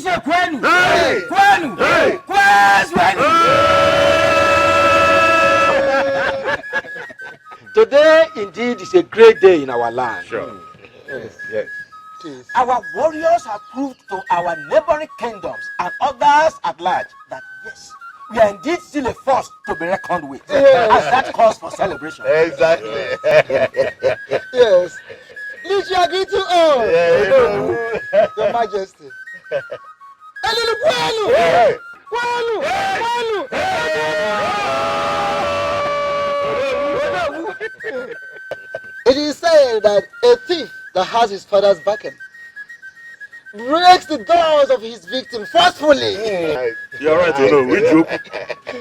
say Kwenu? Hey! Kwenu! Hey! Kwenu! Today, indeed, is a great day in our land. Sure. Yes. Our warriors have proved to our neighboring kingdoms and others at large that yes, we are indeed still a force to be reckoned with. And that calls for celebration. Exactly. Yes. Please, you agree to all. Your Majesty. It is said that a thief that has his father's backing breaks the doors of his victim forcefully. You're right,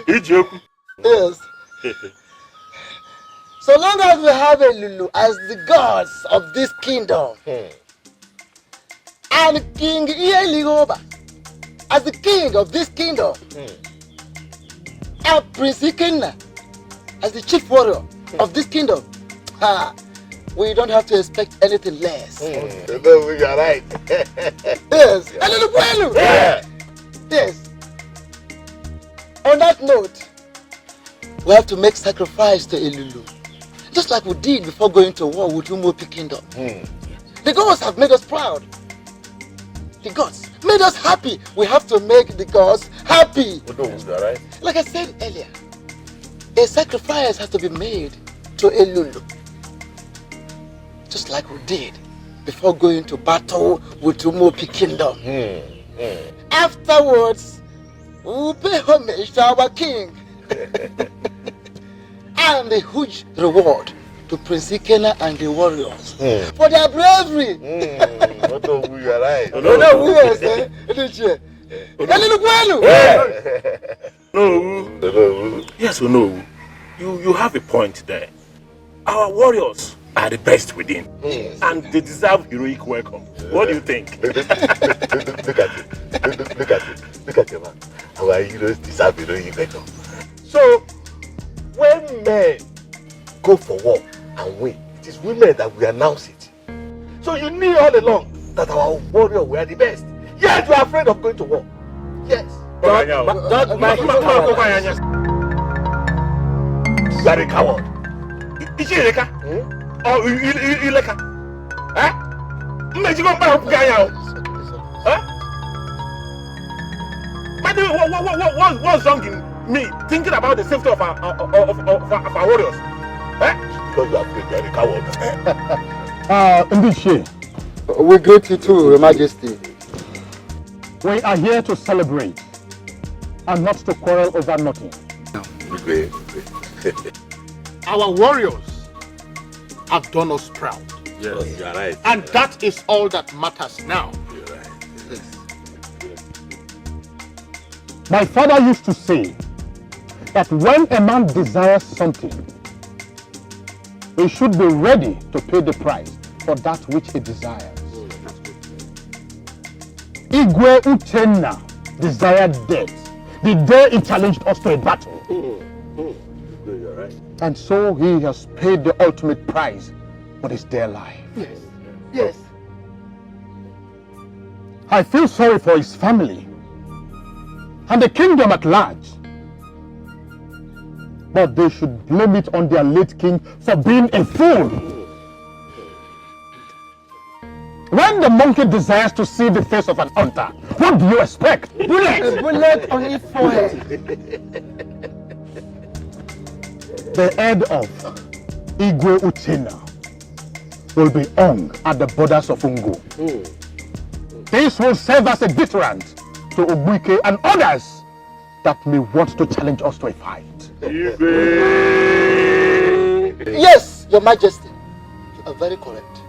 we joke. Yes. So long as we have a Lulu as the gods of this kingdom, and King Ieligoba as the king of this kingdom, and Prince Ikenna as the chief warrior of this kingdom, we don't have to expect anything less. You are right. Yes. Yes. On that note, we have to make sacrifice to Elulu, just like we did before going to war with Umuopi Kingdom. The gods have made us proud. The gods made us happy. We have to make the gods happy. Right. Like I said earlier, a sacrifice has to be made to Elulu, just like we did before going to battle with Umuopi Kingdom. Afterwards, we will pay homage to our king. And a huge reward to Prince Ikenna and the warriors for their bravery. You are right. No. Yes or no? You have a point there. Our warriors are the best within, and they deserve heroic welcome. What do you think? Look at you, man. Our heroes deserve heroic welcome. So, when men go for war and win, it is women that will announce it. So you knew all along that our warriors were the best. Yet you are afraid of going to war. Yes. You are a coward. Is he Ileka? Or Ileka? Huh? By the way, what's wrong in me thinking about the safety of our warriors? Because you are afraid, you are a coward. Ndiche, we greet you too, Your Majesty. We are here to celebrate and not to quarrel over nothing. Our warriors have done us proud. Yes, you are right. And that is all that matters now. You're right. My father used to say that when a man desires something, he should be ready to pay the price for that which he desires. Igwe Uchenna desired death the day he challenged us to a battle. You're right. And so he has paid the ultimate price for his dear life. Yes. Yes. I feel sorry for his family and the kingdom at large. But they should blame it on their late king for being a fool. When the monkey desires to see the face of an hunter, what do you expect? Bullet! A bullet on his forehead. The head of Igwe Uchenna will be hung at the borders of Ungo. This will serve as a deterrent to Obuike and others that may want to challenge us to a fight. Yes, Your Majesty. You are very correct.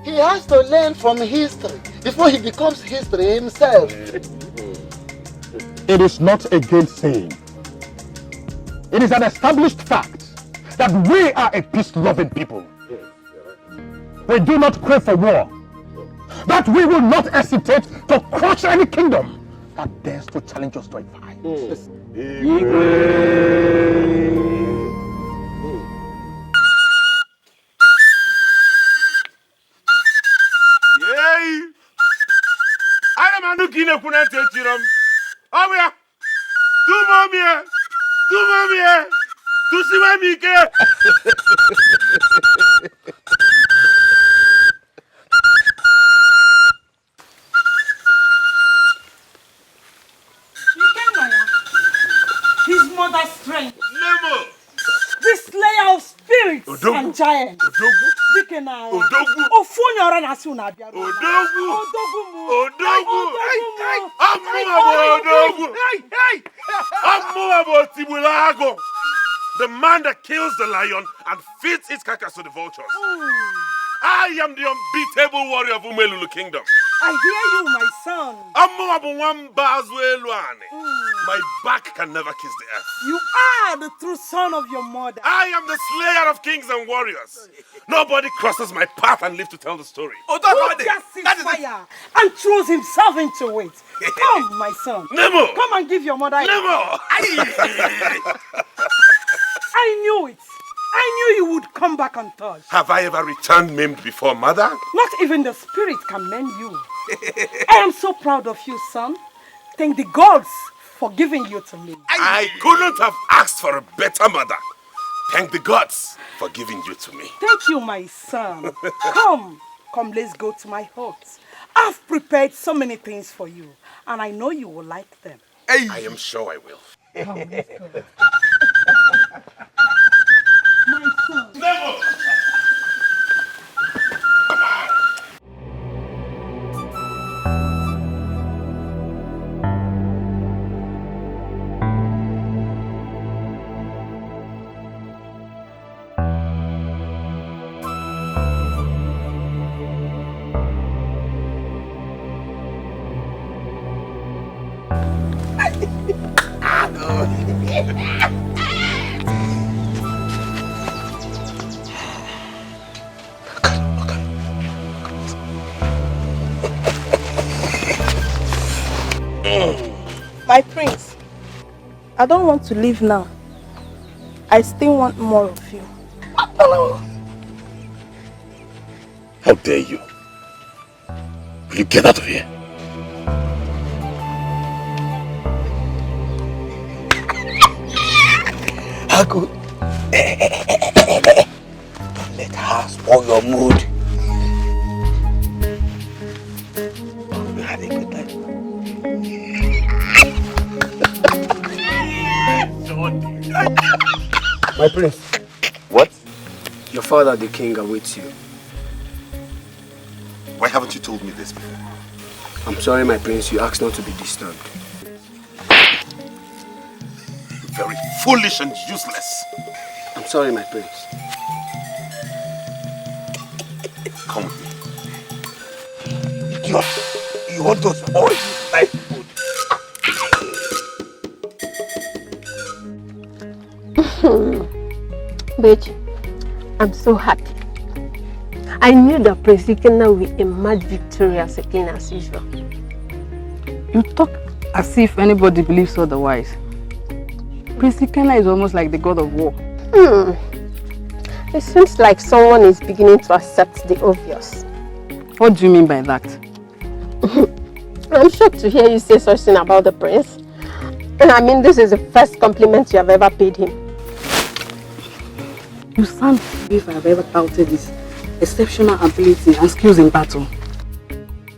He has to learn from history before he becomes history himself. It is not a gainsaying. It is an established fact that we are a peace-loving people. We do not crave for war. That we will not hesitate to crush any kingdom that dares to challenge us to a fight. kine kuna techiram. Awia. Tu momie. Tu siwe mike. His mother's strength. Nemo. The slayer of spirits and giants. Dikeh na. Ofunyora na suna bia. Odogu. Amu Tibulago. The man that kills the lion and feeds its carcass to the vultures. I am the unbeatable warrior of Umelulu Kingdom. I hear you, my son. My back can never kiss the earth. You are the true son of your mother. I am the slayer of kings and warriors. Nobody crosses my path and lives to tell the story. Who just sees fire and throws himself into it. Come, my son. Nemo. Come and give your mother a Nemo. I knew it. I knew you would come back untouched. Have I ever returned maimed before, mother? Not even the spirit can mend you. I am so proud of you, son. Thank the gods for giving you to me. I couldn't have asked for a better mother. Thank the gods for giving you to me. Thank you, my son. Come, let's go to my hut. I've prepared so many things for you, and I know you will like them. I am sure I will. Come, let's go. My son. Never! My prince, I don't want to leave now. I still want more of you. How dare you? Will you get out of here? How good? Don't let her spoil your mood. We had a good time. My prince. What? Your father, the king, awaits you. Why haven't you told me this before? I'm sorry, my prince. You asked not to be disturbed. Very foolish and useless. I'm sorry, my prince. Come with me. Idiot! You want to spoil my food? Bitch, I'm so happy. I knew that Prince Dikeh will emerge victorious again as usual. You talk as if anybody believes otherwise. Prince Dikeh is almost like the god of war. It seems like someone is beginning to accept the obvious. What do you mean by that? I'm shocked to hear you say such thing about the prince. And I mean, this is the first compliment you have ever paid him. You sound as if I have ever doubted his exceptional ability and skills in battle.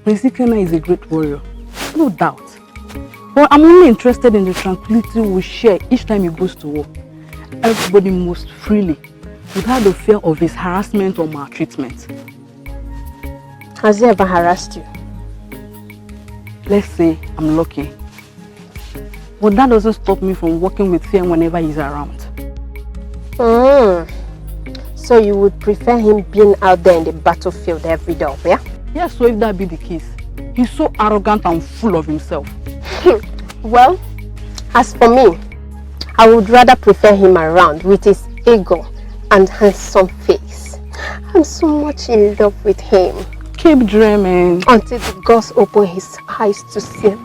Prince Dikeh is a great warrior, no doubt. But I'm only interested in the tranquility we share each time he goes to war. Everybody moves freely, without the fear of his harassment or maltreatment. Has he ever harassed you? Let's say I'm lucky. But that doesn't stop me from working with fear whenever he's around. So you would prefer him being out there in the battlefield every day, yeah? Yes, so if that be the case, he's so arrogant and full of himself. Well, as for me, I would rather prefer him around with his ego and handsome face. I'm so much in love with him. Keep dreaming. Until the gods open his eyes to see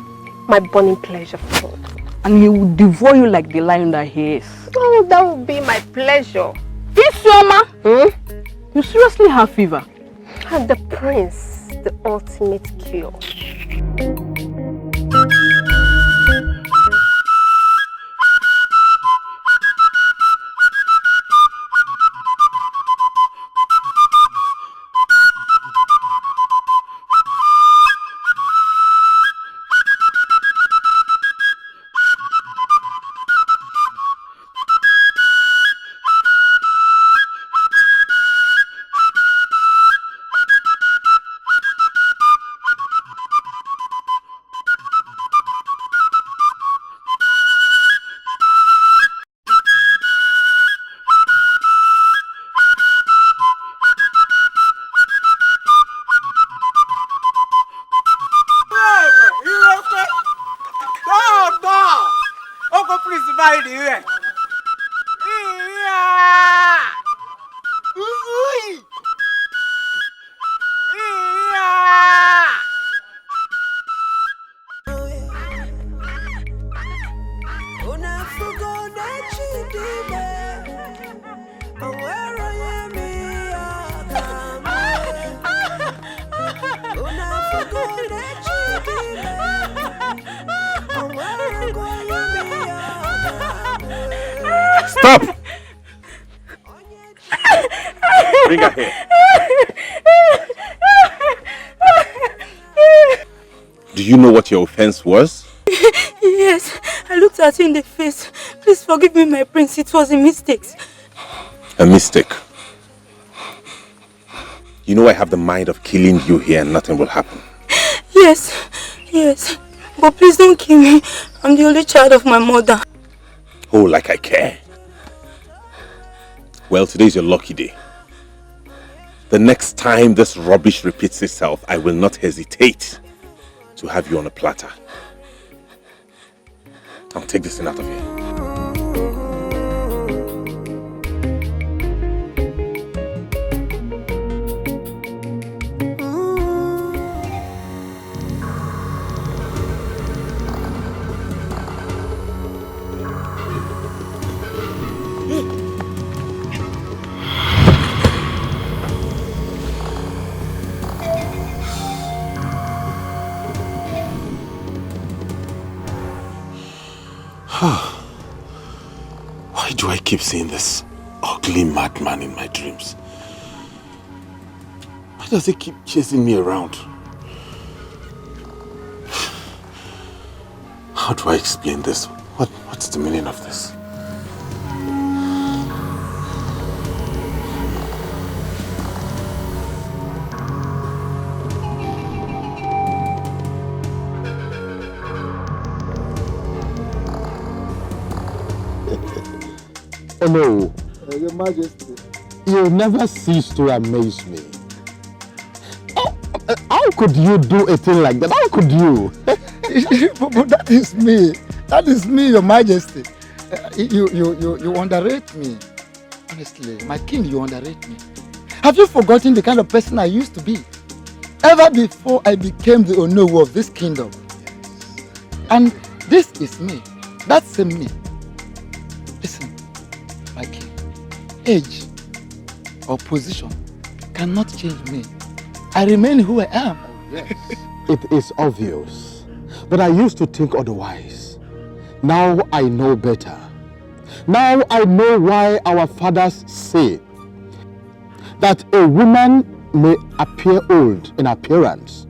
my burning pleasure for him. And he will devour you like the lion that he is. Oh, that would be my pleasure. Isioma! You seriously have fever? And the prince, the ultimate cure. by the way. Stop! Bring her here. Do you know what your offense was? Yes, I looked at you in the face. Please forgive me, my prince. It was a mistake. A mistake? You know I have the mind of killing you here and nothing will happen. Yes, yes. But please don't kill me. I'm the only child of my mother. Oh, like I care. Well, today's your lucky day. The next time this rubbish repeats itself, I will not hesitate to have you on a platter. I'll take this thing out of here. Why do I keep seeing this ugly madman in my dreams? Why does he keep chasing me around? How do I explain this? What's the meaning of this? Oh no, Your Majesty. you never cease to amaze me. How could you do a thing like that? How could you? But that is me. That is me, Your Majesty. You underrate me. Honestly, my king, you underrate me. Have you forgotten the kind of person I used to be? Ever before I became the Onowu of this kingdom. And this is me. That's same me. Listen, my king, age or position cannot change me. I remain who I am. Yes. It is obvious that I used to think otherwise. Now I know better. Now I know why our fathers say that a woman may appear old in appearance,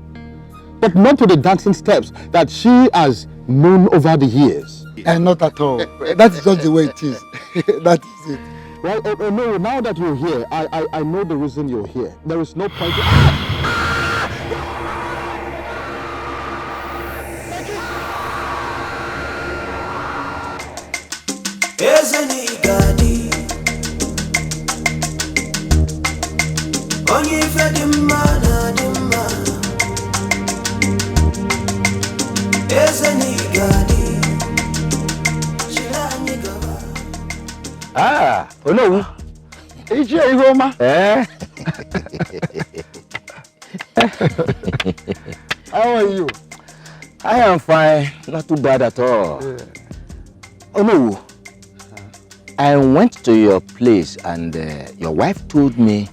but not to the dancing steps that she has known over the years. And not at all. That's just the way it is. That is it. Well, no, now that you're here, I know the reason you're here. There is no point. Ah, Onowu. Ije Ihoma. How are you? I am fine, not too bad at all. Onowu, I went to your place and your wife told me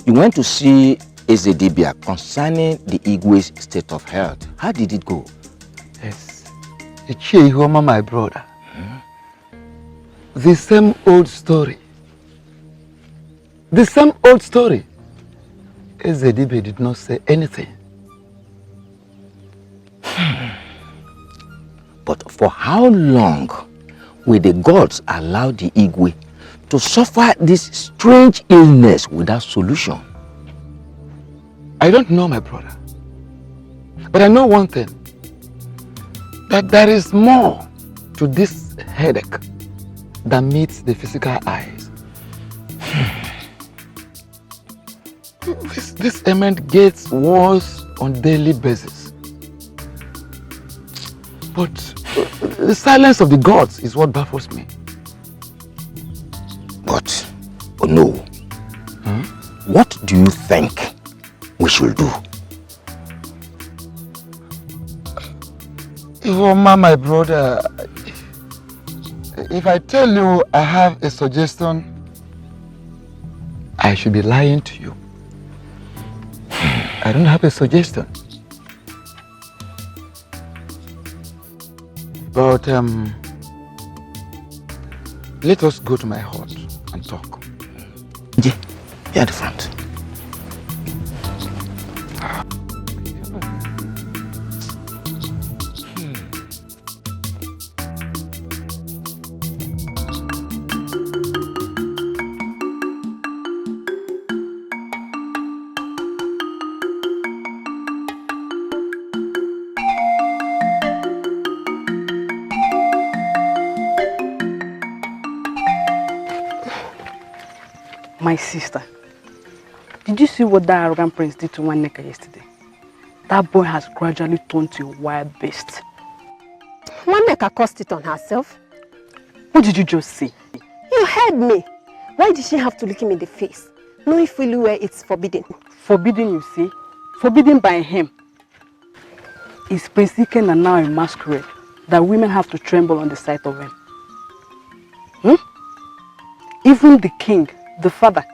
you went to see Ezedibia concerning the Igwe's state of health. How did it go? Yes. Ije Ihoma, my brother. The same old story. The same old story. Ezedibe did not say anything. But for how long will the gods allow the Igwe to suffer this strange illness without solution? I don't know, my brother. But I know one thing. That there is more to this headache than meets the physical eyes. This ailment gets worse on daily basis. But The silence of the gods is what baffles me. But, oh no. What do you think we should do? Iwoma, my brother, if I tell you I have a suggestion, I should be lying to you. I don't have a suggestion. But let us go to my hut and talk. Yeah, here at the front. My sister, did you see what that arrogant prince did to Nwaneka yesterday? That boy has gradually turned to a wild beast. Nwaneka caused it on herself. What did you just say? You heard me. Why did she have to look him in the face? Knowing fully well it's forbidden. Forbidden, you see? Forbidden by him. Is Prince Dikeh now a masquerade that women have to tremble on the sight of him? Even the king, the father,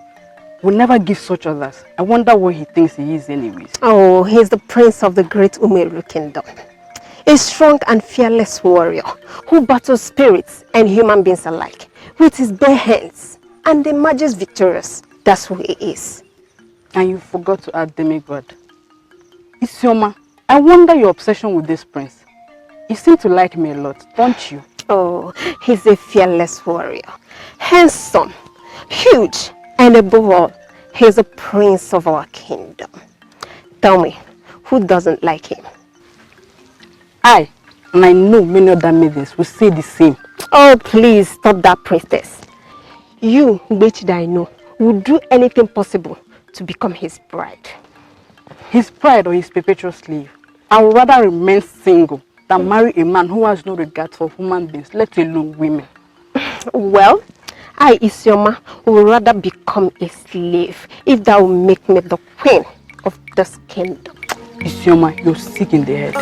will never give such others. I wonder what he thinks he is anyways. Oh, he is the prince of the great Umeru kingdom. A strong and fearless warrior who battles spirits and human beings alike with his bare hands and emerges victorious. That's who he is. And you forgot to add demigod. Isioma, I wonder your obsession with this prince. You seem to like me a lot, don't you? Oh, he's a fearless warrior. Handsome, huge, and above all, he's a prince of our kingdom. Tell me, who doesn't like him? And I know many other maidens will say the same. Oh, please stop that, princess. You, which that I know, will do anything possible to become his bride. His bride or his perpetual slave? I would rather remain single than marry a man who has no regard for human beings, let alone women. Well, I, Isioma, would rather become a slave if that will make me the queen of this kingdom. Isioma, you're sick in the head.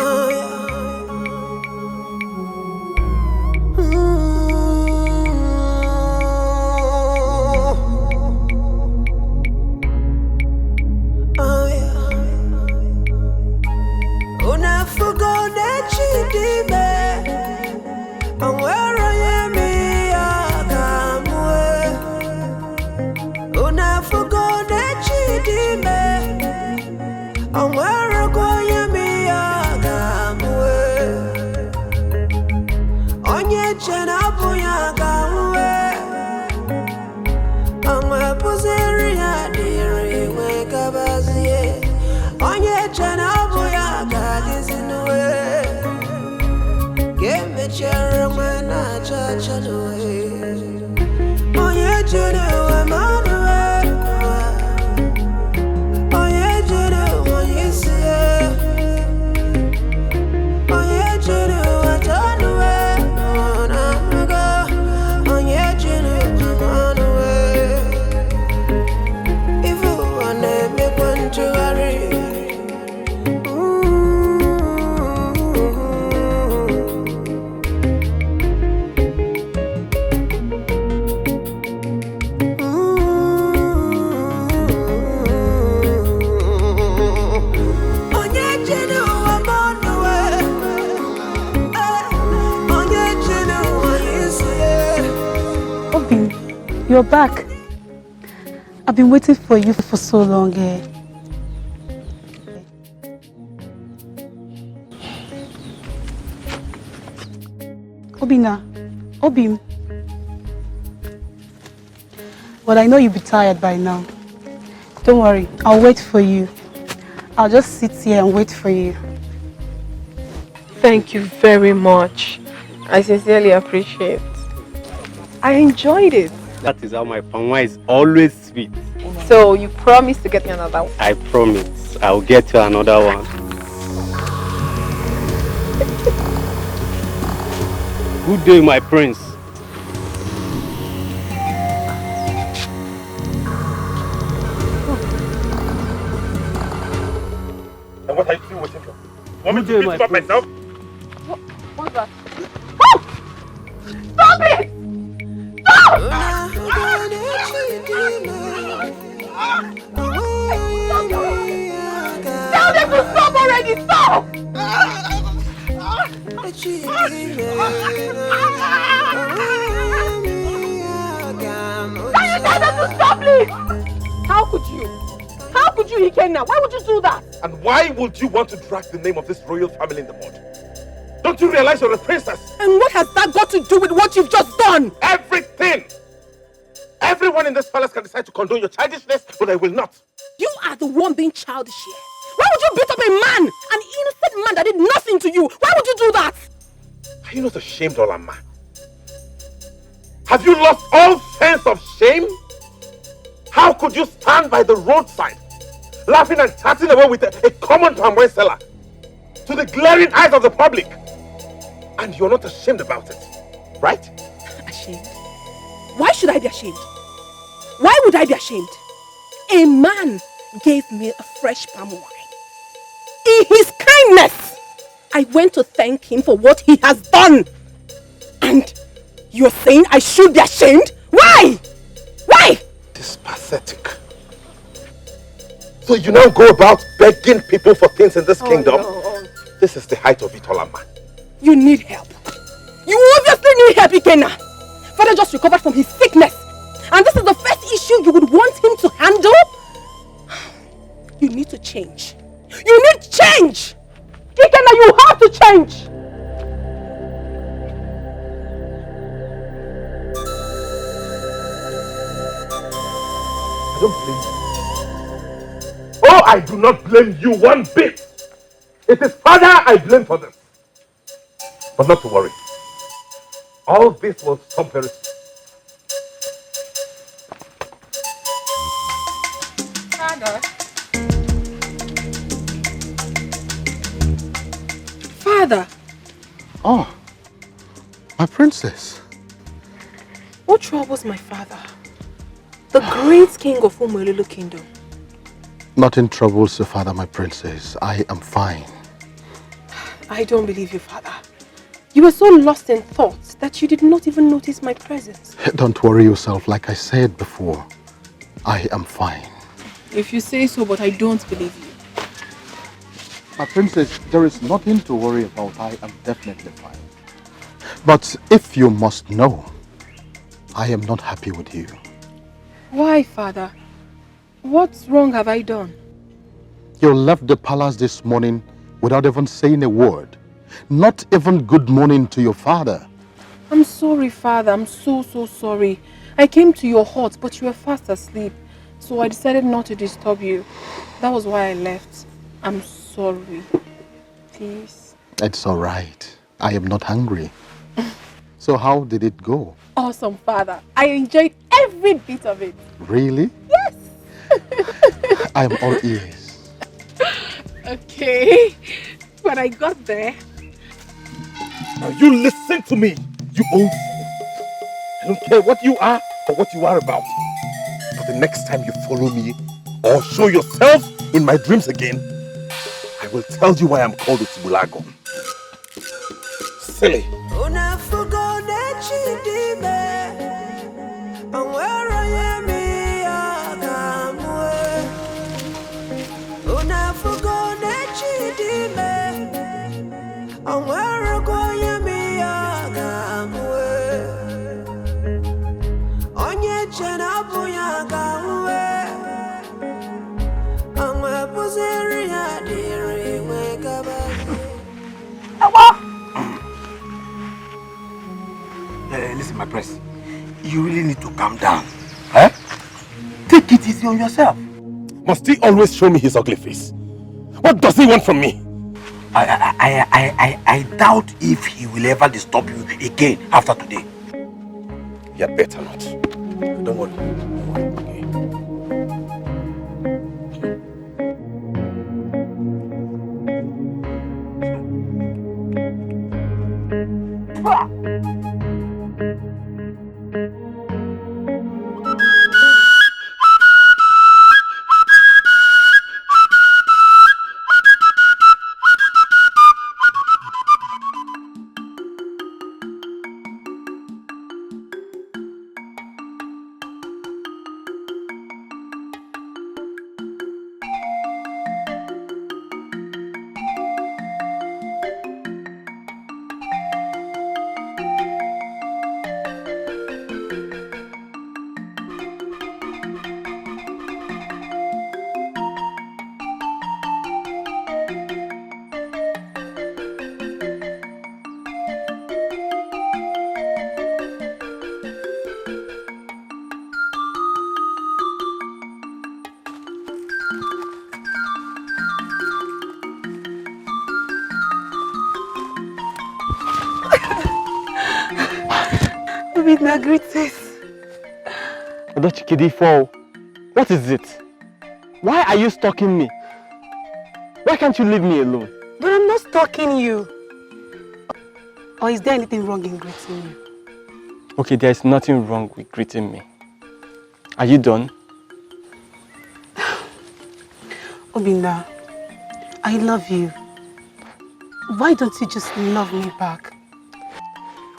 You're back. I've been waiting for you for so long. Obim. Well, I know you'll be tired by now. Don't worry, I'll wait for you. I'll just sit here and wait for you. Thank you very much. I sincerely appreciate it. I enjoyed it. That is how my palma is always sweet. So you promise to get me another one? I promise. I'll get you another one. Good day, my prince. And what are you still waiting for? Want me to beat you up myself? What's that? Oh! Stop it! Stop! Tell them to stop already! Stop! Can you tell them to stop, please? How could you? How could you, Ikenna? Why would you do that? And why would you want to drag the name of this royal family in the mud? Don't you realize you're a princess? And what has that got to do with what you've just done? Everything! Everyone in this palace can decide to condone your childishness, but I will not. You are the one being childish here. Why would you beat up a man? An innocent man that did nothing to you. Why would you do that? Are you not ashamed, Olama? Have you lost all sense of shame? How could you stand by the roadside, laughing and chatting away with a common palm wine seller to the glaring eyes of the public? And you're not ashamed about it, right? Ashamed? Why should I be ashamed? Why would I be ashamed? A man gave me a fresh palm wine. In his kindness, I went to thank him for what he has done. And you're saying I should be ashamed? Why? Why? This is pathetic. So you now go about begging people for things in this kingdom? No. This is the height of it, Olama. You need help. You obviously need help, Ikenna. Father just recovered from his sickness. And this is the first issue you would want him to handle? You need to change. You need change! Ikenna, you have to change! I don't blame you. Oh, I do not blame you one bit. It is Father I blame for this. But not to worry. All this will stop very soon. Father. Father. Oh, my princess. What troubles my father? The great king of Umolulu Kingdom. Nothing troubles your father, my princess. I am fine. I don't believe you, Father. You were so lost in thoughts that you did not even notice my presence. Don't worry yourself, like I said before. I am fine. If you say so, but I don't believe you. My princess, there is nothing to worry about. I am definitely fine. But if you must know, I am not happy with you. Why, Father? What wrong have I done? You left the palace this morning without even saying a word. Not even good morning to your father. I'm sorry, Father. I'm so sorry. I came to your hut, but you were fast asleep. So I decided not to disturb you. That was why I left. I'm sorry. Please. It's all right. I am not hungry. So how did it go? Awesome, Father. I enjoyed every bit of it. Really? Yes. I am all ears. Okay. When I got there... Now you listen to me, you old fool. I don't care what you are or what you are about. But the next time you follow me or show yourself in my dreams again, I will tell you why I'm called Utibulago. Silly. Listen, my prince, you really need to calm down. Eh? Take it easy on yourself. Must he always show me his ugly face? What does he want from me? I doubt if he will ever disturb you again after today. You had better not. Don't worry. Okay. Obinna, greetings. Odochikidifo, what is it? Why are you stalking me? Why can't you leave me alone? But I'm not stalking you. Or is there anything wrong in greeting you? Okay, there is nothing wrong with greeting me. Are you done? Obinna, I love you. Why don't you just love me back?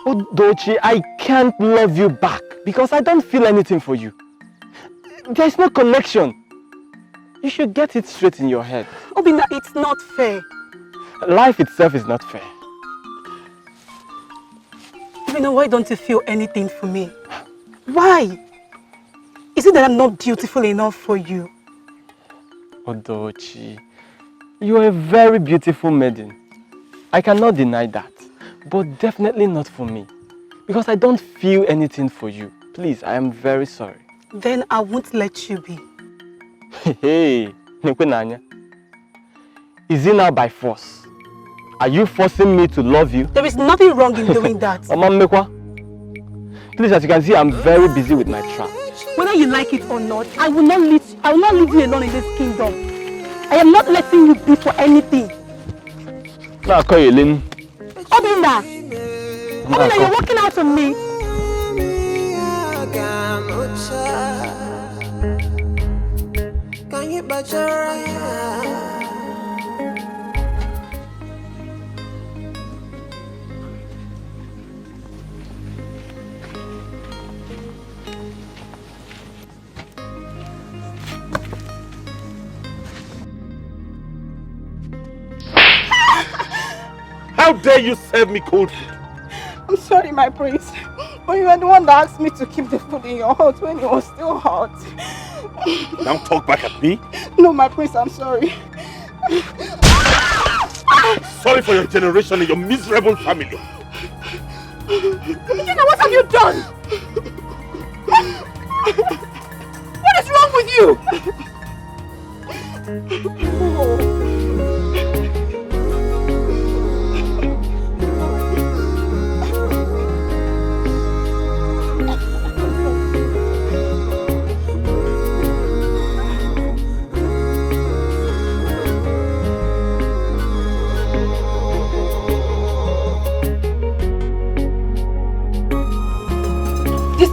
Odochi, I can't love you back because I don't feel anything for you. There's no connection. You should get it straight in your head. Obinna, it's not fair. Life itself is not fair. Obinna, why don't you feel anything for me? Why? Is it that I'm not beautiful enough for you? Odochi, you are a very beautiful maiden. I cannot deny that, but definitely not for me. Because I don't feel anything for you. Please, I am very sorry. Then I won't let you be. Hey, Nekwenanya. Is it now by force? Are you forcing me to love you? There is nothing wrong in doing that. Mekwa, please, as you can see, I'm very busy with my trap. Whether you like it or not, I will not leave you alone in this kingdom. I am not letting you be for anything. Now call you Lynn. Obinna! Obinna, you're walking out on me. Can you bet your How dare you serve me cold food? I'm sorry, my prince. But you were the one that asked me to keep the food in your hut when it was still hot. Now talk back at me? No, my prince, I'm sorry. Sorry for your generation and your miserable family. Etiko, what have you done? What is wrong with you?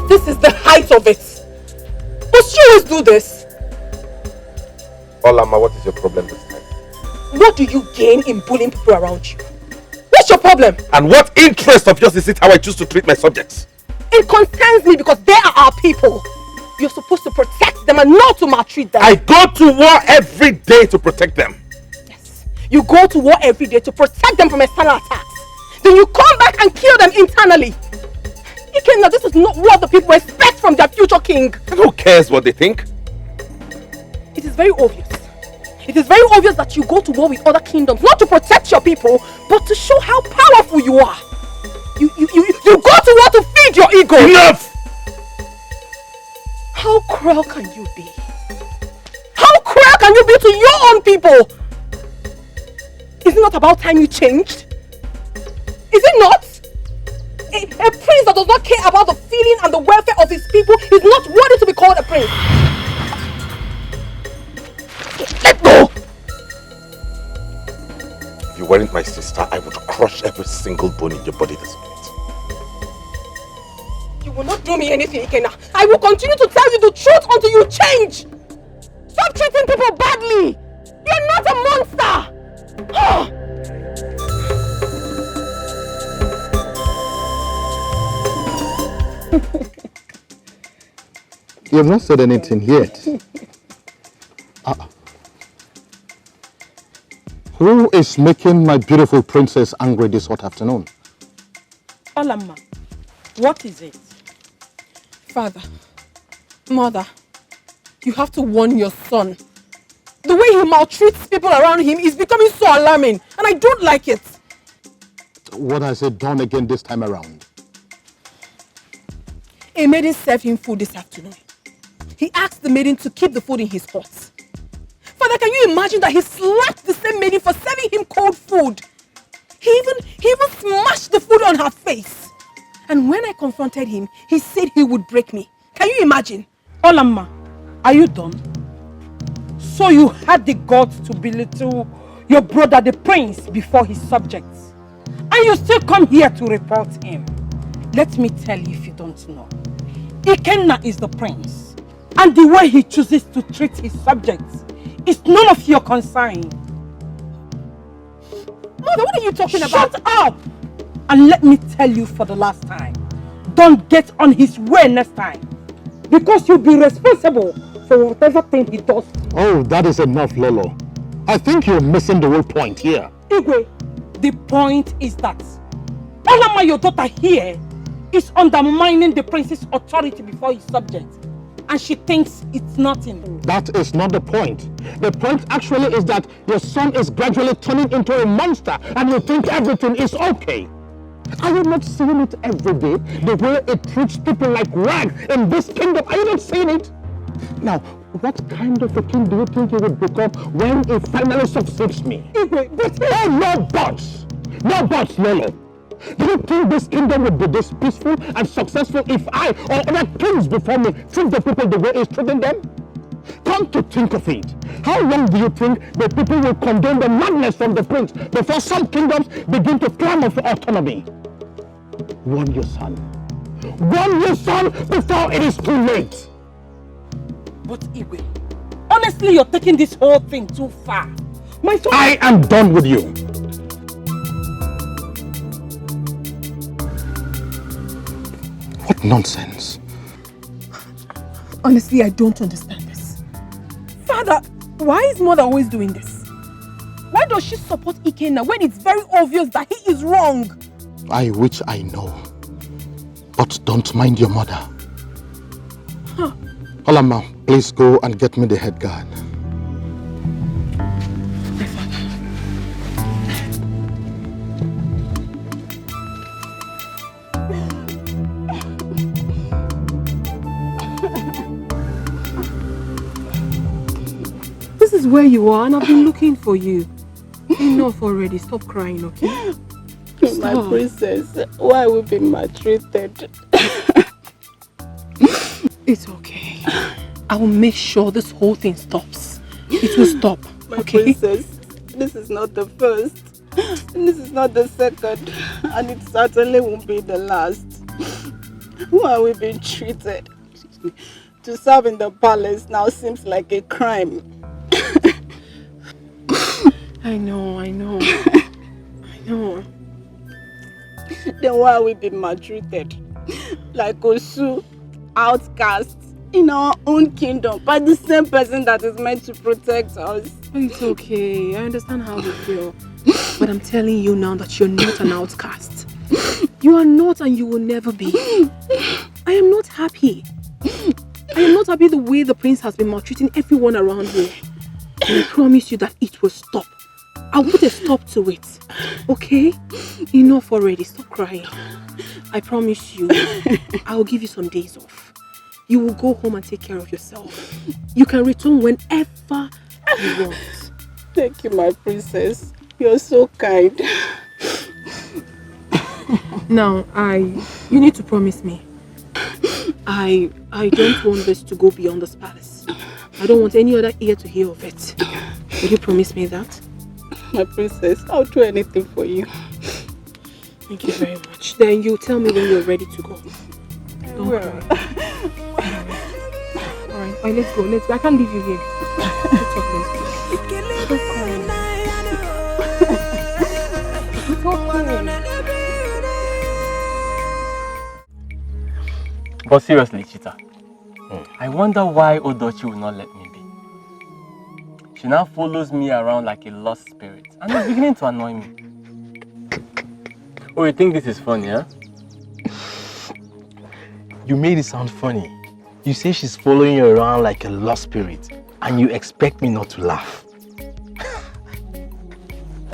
This is the height of it. Must you always do this? Olama, what is your problem this time? What do you gain in bullying people around you? What's your problem? And what interest of yours is it how I choose to treat my subjects? It concerns me because they are our people. You're supposed to protect them and not to maltreat them. I go to war every day to protect them. Yes. You go to war every day to protect them from external attacks. Then you come back and kill them internally. Ikenna, this is not what the people expect from their future king. Who cares what they think? It is very obvious. It is very obvious that you go to war with other kingdoms, not to protect your people, but to show how powerful you are. You go to war to feed your ego. Enough! How cruel can you be? How cruel can you be to your own people? Is it not about time you changed? Is it not? A prince that does not care about the feeling and the welfare of his people is not worthy to be called a prince. Let go! If you weren't my sister, I would crush every single bone in your body this minute. You will not do me anything, Ikenna. I will continue to tell you the truth until you change. Stop treating people badly. You're not a monster. You have not said anything yet. Who is making my beautiful princess angry this hot afternoon? Olama, what is it? Father, Mother, you have to warn your son. The way he maltreats people around him is becoming so alarming, and I don't like it. What has he done again this time around? A maiden served him food this afternoon. He asked the maiden to keep the food in his hut. Father, can you imagine that he slapped the same maiden for serving him cold food? He even smashed the food on her face. And when I confronted confronted him, he said he would break me. Can you imagine? Olamma, are you done? So you had the guts to belittle your brother the prince before his subjects. And you still come here to report him. Let me tell you if you don't know. Ikenna is the prince. And the way he chooses to treat his subjects is none of your concern. Mother, what are you talking about? Shut up! And let me tell you for the last time. Don't get on his way next time. Because you'll be responsible for whatever thing he does. Oh, that is enough, Lolo. I think you're missing the whole point here. Igwe, the point is that Olama, your daughter here, is undermining the prince's authority before his subjects. And she thinks it's nothing. That is not the point. The point actually is that your son is gradually turning into a monster and you think everything is okay. Are you not seeing it every day? The way it treats people like rag in this kingdom. Are you not seeing it? Now, what kind of a king do you think you would become when he finally succeeds me? Oh, no buts! No buts, Lolo. Do you think this kingdom would be this peaceful and successful if I or other kings before me treat the people the way he's treating them? Come to think of it, how long do you think the people will condone the madness from the prince before some kingdoms begin to clamor for autonomy? Warn your son. Warn your son before it is too late. But Igwe, honestly, you're taking this whole thing too far. My son... I am done with you. What nonsense. Honestly, I don't understand this. Father, why is mother always doing this? Why does she support Ikenna when it's very obvious that he is wrong? I wish I know. But don't mind your mother. Huh. Olama, please go and get me the head guard. This is where you are and I've been looking for you. Enough already. Stop crying, okay? My princess, why we been maltreated? It's okay. I will make sure this whole thing stops. It will stop, My okay? princess, this is not the first. This is not the second. And it certainly won't be the last. Why we being treated? To serve in the palace now seems like a crime. I know. I know. Then why we been maltreated? Like Osu, outcasts in our own kingdom by the same person that is meant to protect us. It's okay. I understand how you feel. But I'm telling you now that you're not an outcast. You are not and you will never be. I am not happy. I am not happy the way the prince has been maltreating everyone around here. And I promise you that it will stop. I'll put a stop to it. Okay? Enough already. Stop crying. I promise you, I'll give you some days off. You will go home and take care of yourself. You can return whenever you want. Thank you, my princess. You're so kind. Now, you need to promise me. I don't want this to go beyond this palace. I don't want any other ear to hear of it. Will you promise me that? My princess, I'll do anything for you. Thank you very much. Then you tell me when you're ready to go. Don't cry. Alright, let's go. I can't leave you here. Let's go. Don't cry. It's okay. But seriously, Chita, I wonder why Odochi will not let me be. She now follows me around like a lost spirit and it's beginning to annoy me. Oh, you think this is funny, huh? You made it sound funny. You say she's following you around like a lost spirit and you expect me not to laugh.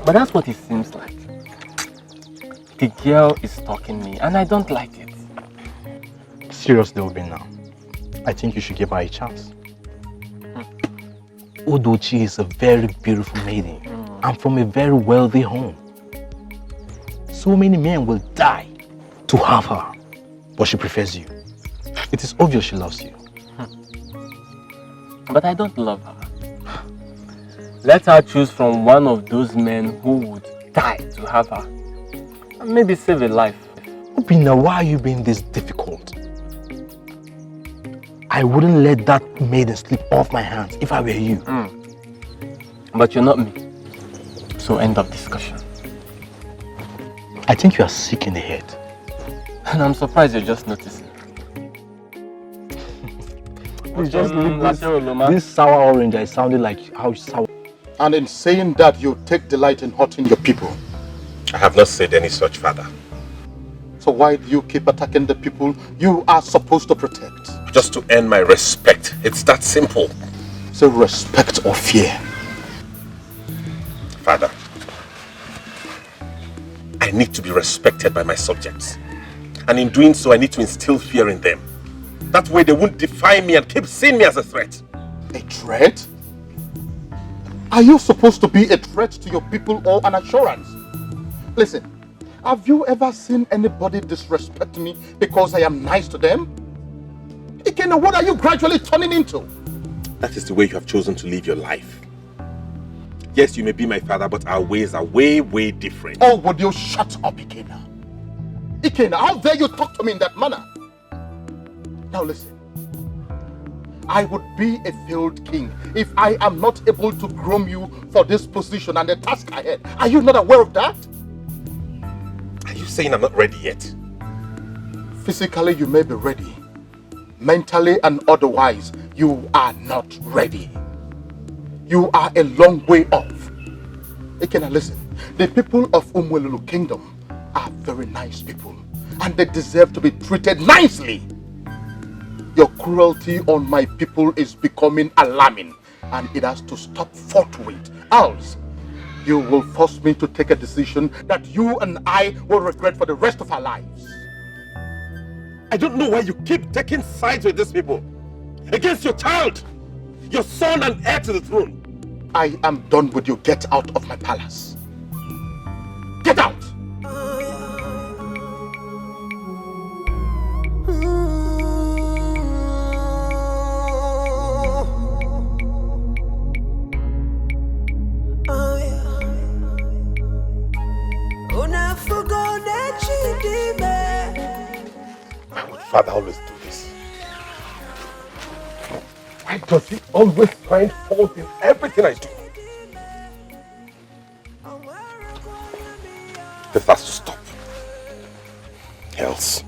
But that's what it seems like. The girl is stalking me and I don't like it. Seriously, Obi, now. I think you should give her a chance. Odochi is a very beautiful maiden and from a very wealthy home. So many men will die to have her. but she prefers you. It is obvious she loves you. But I don't love her. Let her choose from one of those men who would die to have her. And maybe save a life. Obina, why are you being this difficult? I wouldn't let that maiden slip off my hands if I were you. But you're not me. So end of discussion. I think you are sick in the head. And I'm surprised you're just noticing. Please just leave this sour orange. I sounded like how sour. And in saying that, you take delight in hurting your people. I have not said any such, Father. So why do you keep attacking the people you are supposed to protect? Just to earn my respect. It's that simple. So respect or fear? Father, I need to be respected by my subjects. And in doing so, I need to instill fear in them. That way they won't defy me and keep seeing me as a threat. A threat? Are you supposed to be a threat to your people or an assurance? Listen, have you ever seen anybody disrespect me because I am nice to them? Ikena, what are you gradually turning into? That is the way you have chosen to live your life. Yes, you may be my father, but our ways are way, way different. Oh, would you shut up, Ikena? Ikena, how dare you talk to me in that manner? Now listen. I would be a failed king if I am not able to groom you for this position and the task ahead. Are you not aware of that? Are you saying I'm not ready yet? Physically, you may be ready. Mentally and otherwise, you are not ready. You are a long way off. Ikena, listen. The people of Umwelulu Kingdom are very nice people, and they deserve to be treated nicely. Your cruelty on my people is becoming alarming, and it has to stop forthwith. Else, you will force me to take a decision that you and I will regret for the rest of our lives. I don't know why you keep taking sides with these people. Against your child, your son and heir to the throne. I am done with you. Get out of my palace. Get out! Why would Father always do this? Why does he always find fault in everything I do? This has to stop. Else.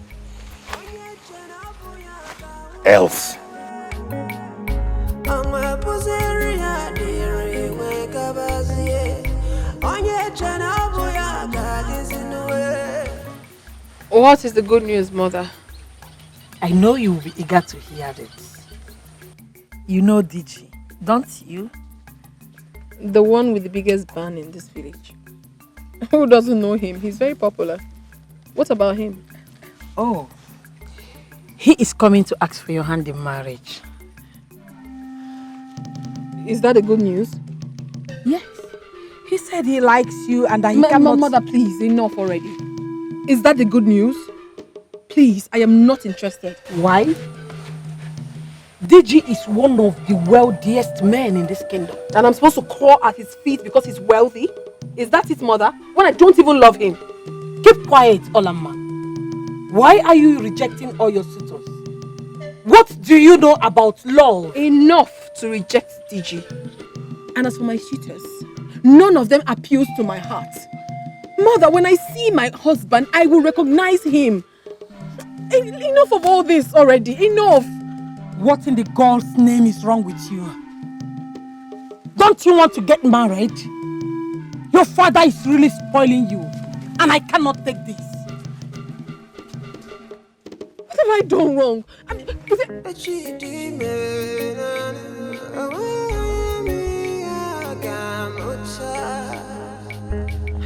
What is the good news, Mother? I know you will be eager to hear it. You know Dikeh, don't you? The one with the biggest band in this village. Who doesn't know him? He's very popular. What about him? Oh, he is coming to ask for your hand in marriage. Is that the good news? Yes. He said he likes you and that he cannot... Mother, please, enough already. Is that the good news? Please, I am not interested. Why? Dikeh is one of the wealthiest men in this kingdom. And I'm supposed to crawl at his feet because he's wealthy? Is that it, Mother? When I don't even love him? Keep quiet, Olama. Why are you rejecting all your suitors? What do you know about love? Enough to reject Dikeh. And as for my suitors, none of them appeals to my heart. Mother, when I see my husband, I will recognize him. Enough of all this already. Enough. What in the God's name is wrong with you? Don't you want to get married? Your father is really spoiling you, and I cannot take this. What have I done wrong? I mean, I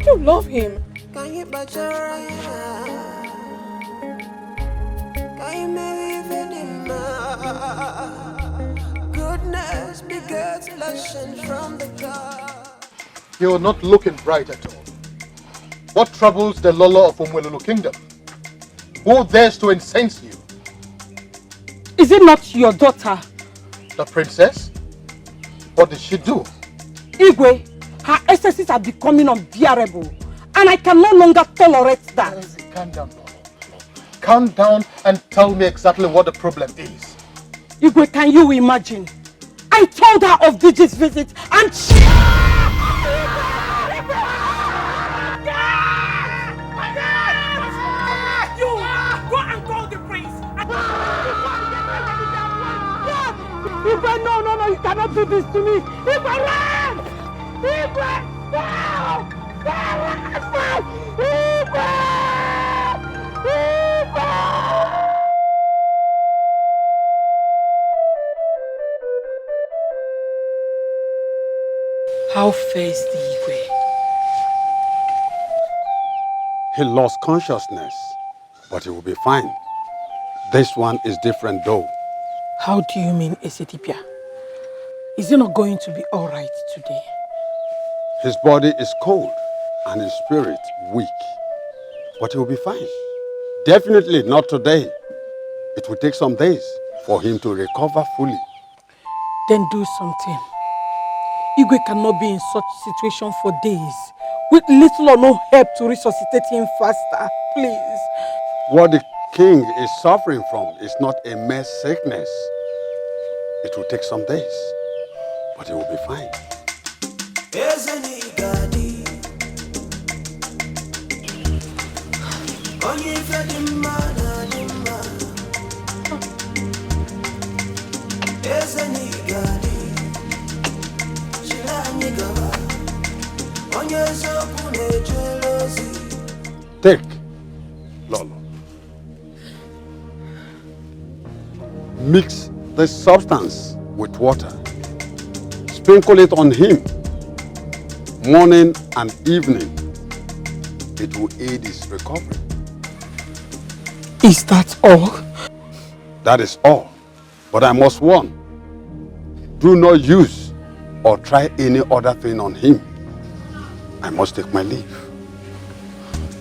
don't love him. Goodness begets blessing from the God. You're not looking bright at all. What troubles the Lolo of Umwelulu Kingdom? Who dares to incense you? Is it not your daughter? The princess? What did she do? Igwe, her excesses are becoming unbearable, and I can no longer tolerate that. Calm down, Lolo. Calm down and tell me exactly what the problem is. Igwe, can you imagine? I told her of Diji's visit, and she... You go and call the prince. Igwe, no, you cannot do this to me. Igwe, run! Igwe, no! Igwe! How fares the Igwe? He lost consciousness, but he will be fine. This one is different though. How do you mean, Esetipia? Is he not going to be all right today? His body is cold and his spirit weak, but he will be fine. Definitely not today. It will take some days for him to recover fully. Then do something. Igwe cannot be in such situation for days, with little or no help to resuscitate him faster. Please. What the king is suffering from is not a mere sickness. It will take some days, but he will be fine. Take, Lolo. Mix this substance with water. Sprinkle it on him morning and evening. It will aid his recovery. Is that all? That is all. But I must warn. Do not use or try any other thing on him. I must take my leave.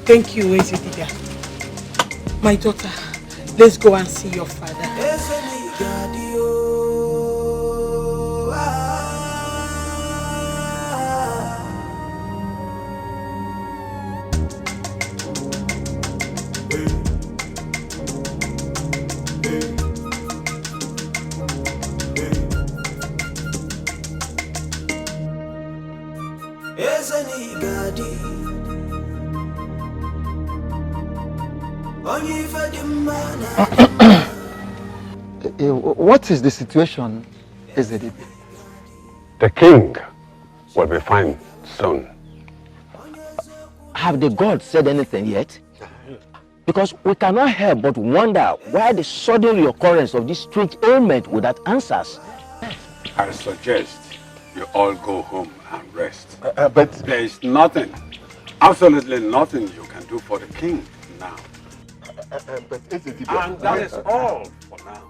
Thank you, Ezetibia. My daughter, let's go and see your father. What is the situation, Ezedibe? The king will be fine soon. Have the gods said anything yet? Because we cannot help but wonder why the sudden reoccurrence of this strange ailment without answers. I suggest you all go home and rest. But there is nothing, absolutely nothing you can do for the king now. And that is all for now.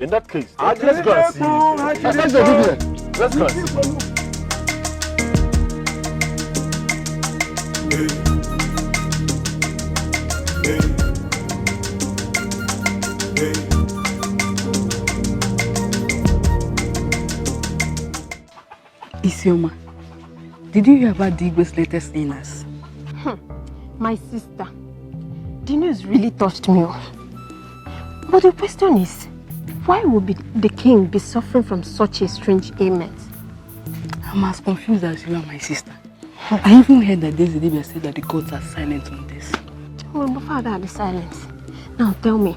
In that case, let's go and see. Let's go and see. Isioma, did you hear about Digwe's latest illness? My sister, the news really touched me. But the question is, why would the king be suffering from such a strange ailment? I'm as confused as you are, my sister. I even heard that Ezedibe said that the gods are silent on this. Oh, my father are silent. Now tell me,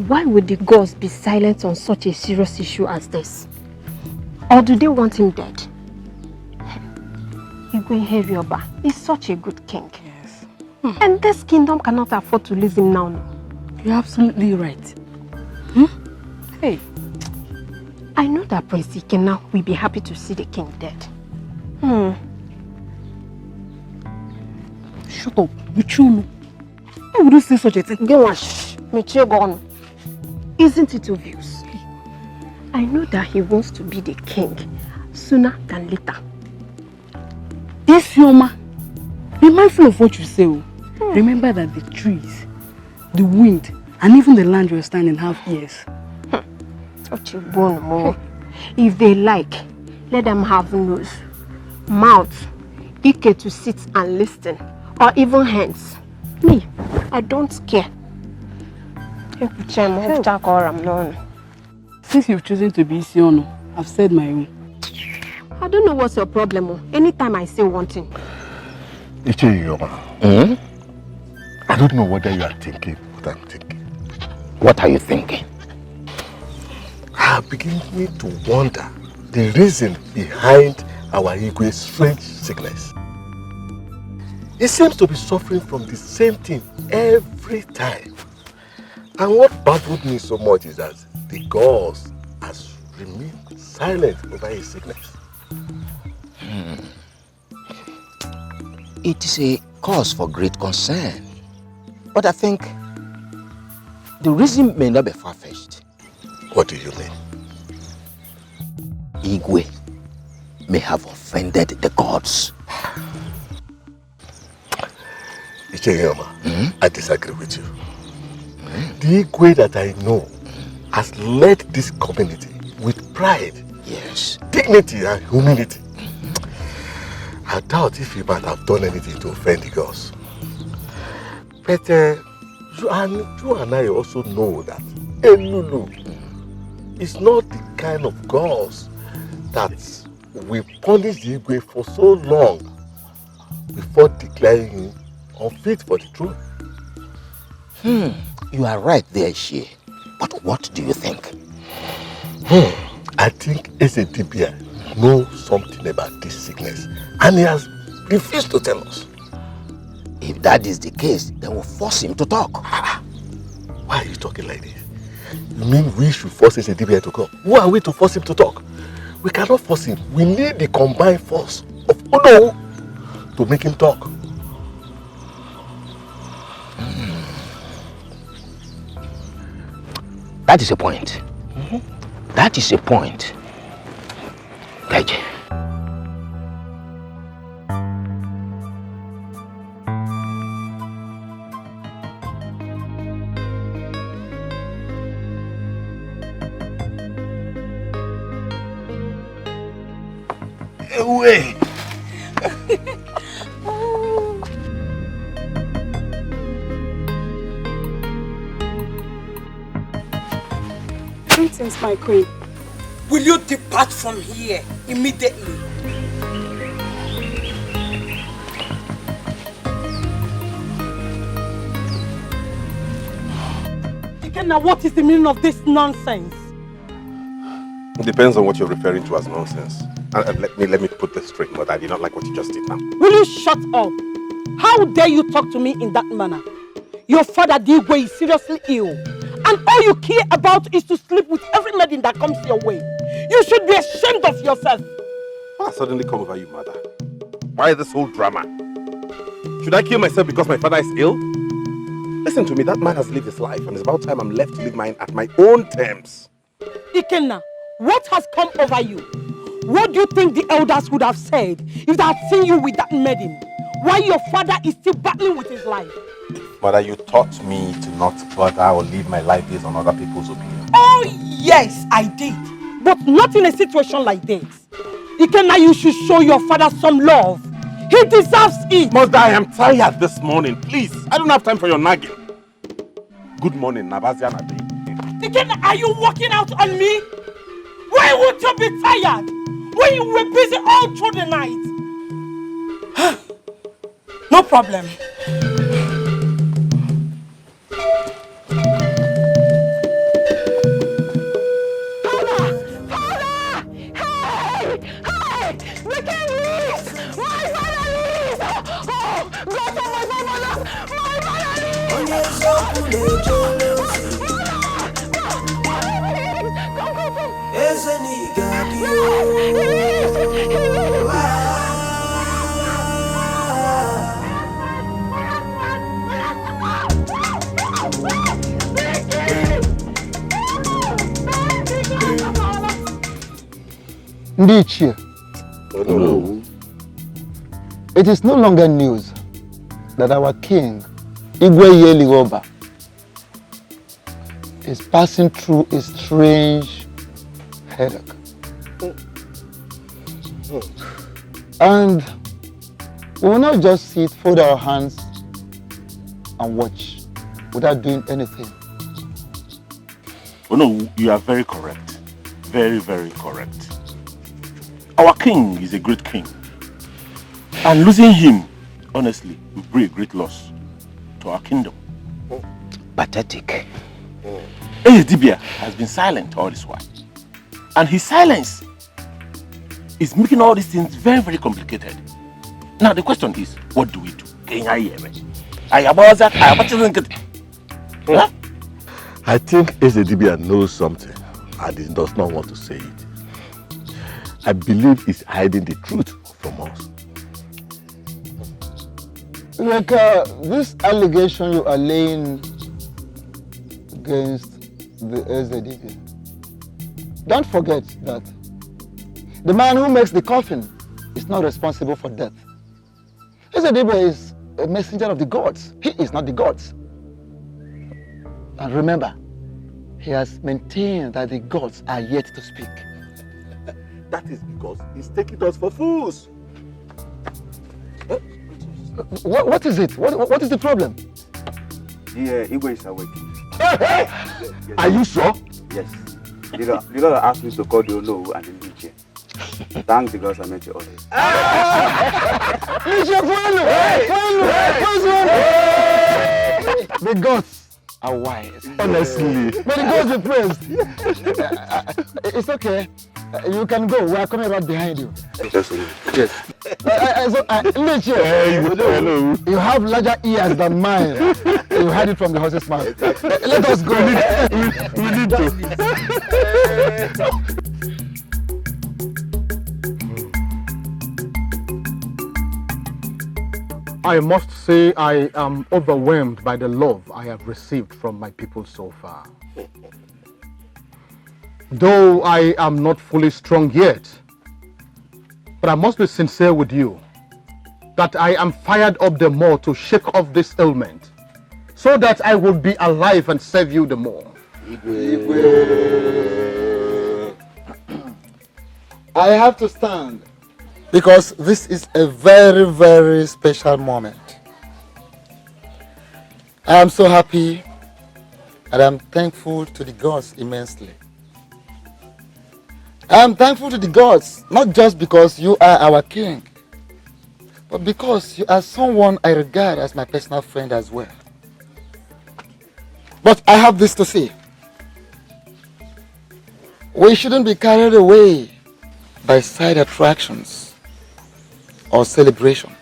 why would the gods be silent on such a serious issue as this? Or do they want him dead? Igwe Herioba is such a good king. Yes. And this kingdom cannot afford to lose him now. You're absolutely right. Hey. I know that Prince Dikeh now will be happy to see the king dead. Shut up, Michulu. Why would you say such a thing? Isn't it obvious? I know that he wants to be the king sooner than later. Yes, Yoma. Be mindful of what you say. Remember that the trees the wind, and even the land you're standing have ears. If they like, let them have nose, mouth, Dikeh to sit and listen, or even hands. Me, I don't care. Since you've chosen to be Isiono, I've said my own. I don't know what's your problem. Anytime I say one thing. I don't know whether you are thinking what I'm thinking. What are you thinking? I begin to wonder the reason behind our Igwe's strange sickness. He seems to be suffering from the same thing every time. And what baffled me so much is that the gods has remained silent over his sickness. It is a cause for great concern. But I think the reason may not be far-fetched. What do you mean? Igwe may have offended the gods. Icheyama, I disagree with you. The Igwe that I know has led this community with pride, yes, dignity and humility. I doubt if he might have done anything to offend the gods. But you and I also know that Elulu is not the kind of gods that will punish the Igwe for so long before declaring him unfit for the throne. You are right there, Shie. But what do you think? I think Esedibia knows something about this sickness and he has refused to tell us. If that is the case, then we'll force him to talk. Why are you talking like this? You mean we should force Esedibia to come? Who are we to force him to talk? We cannot force him. We need the combined force of Odo to make him talk. That is a point. That is a point. Dikeh. Away. Greetings, my queen. Will you depart from here immediately? Now, what is the meaning of this nonsense? It depends on what you're referring to as nonsense. And let me put this straight, Mother. I did not like what you just did now. Will you shut up? How dare you talk to me in that manner? Your father, Dikeh, is seriously ill. And all you care about is to sleep with every maiden that comes your way. You should be ashamed of yourself. What has suddenly come over you, Mother? Why this whole drama? Should I kill myself because my father is ill? Listen to me, that man has lived his life and it's about time I'm left to live mine at my own terms. Ikenna, what has come over you? What do you think the elders would have said if they had seen you with that maiden? Why your father is still battling with his life? Mother, you taught me to not bother or live my life based on other people's opinions. Oh yes, I did. But not in a situation like this. Ikenna, you should show your father some love. He deserves it. Mother, I am tired this morning. Please, I don't have time for your nagging. Good morning, Nabazia Nabi. Ikenna, are you walking out on me? Why would you be tired when you were busy all through the night? No problem. Ndichie, it is no longer news that our king, Igwe Yeligoba, is passing through a strange headache. And we will not just sit, fold our hands and watch without doing anything. Oh no, you are very correct. Very, very correct. Our king is a great king. And losing him, honestly, will bring a great loss to our kingdom. Pathetic. Dibia has been silent all this while. And his silence is making all these things very, very complicated. Now the question is, what do we do? I think Dibia knows something and he does not want to say it. I believe he's hiding the truth from us. Like this allegation you are laying against the Dibia. Don't forget that the man who makes the coffin is not responsible for death. Dibia is a messenger of the gods. He is not the gods. And remember, he has maintained that the gods are yet to speak. That is because he's taking us for fools. What is it? What is the problem? The Igwe is awake. Hey! Yes. Are you sure? Yes. You gotta ask me to call the Olo and the Dikeh. Thank the gods I met you all. The gods are wise. Honestly. May the gods be praised. It's okay. You can go. We are coming right behind you. Yes. You have larger ears than mine. You heard it from the horse's mouth. Let us go. We need to. I must say I am overwhelmed by the love I have received from my people so far. Though I am not fully strong yet, but I must be sincere with you that I am fired up the more to shake off this ailment so that I will be alive and serve you the more. I have to stand because this is a very, very special moment. I am so happy and I'm thankful to the gods immensely. I am thankful to the gods, not just because you are our king, but because you are someone I regard as my personal friend as well. But I have this to say. We shouldn't be carried away by side attractions or celebration.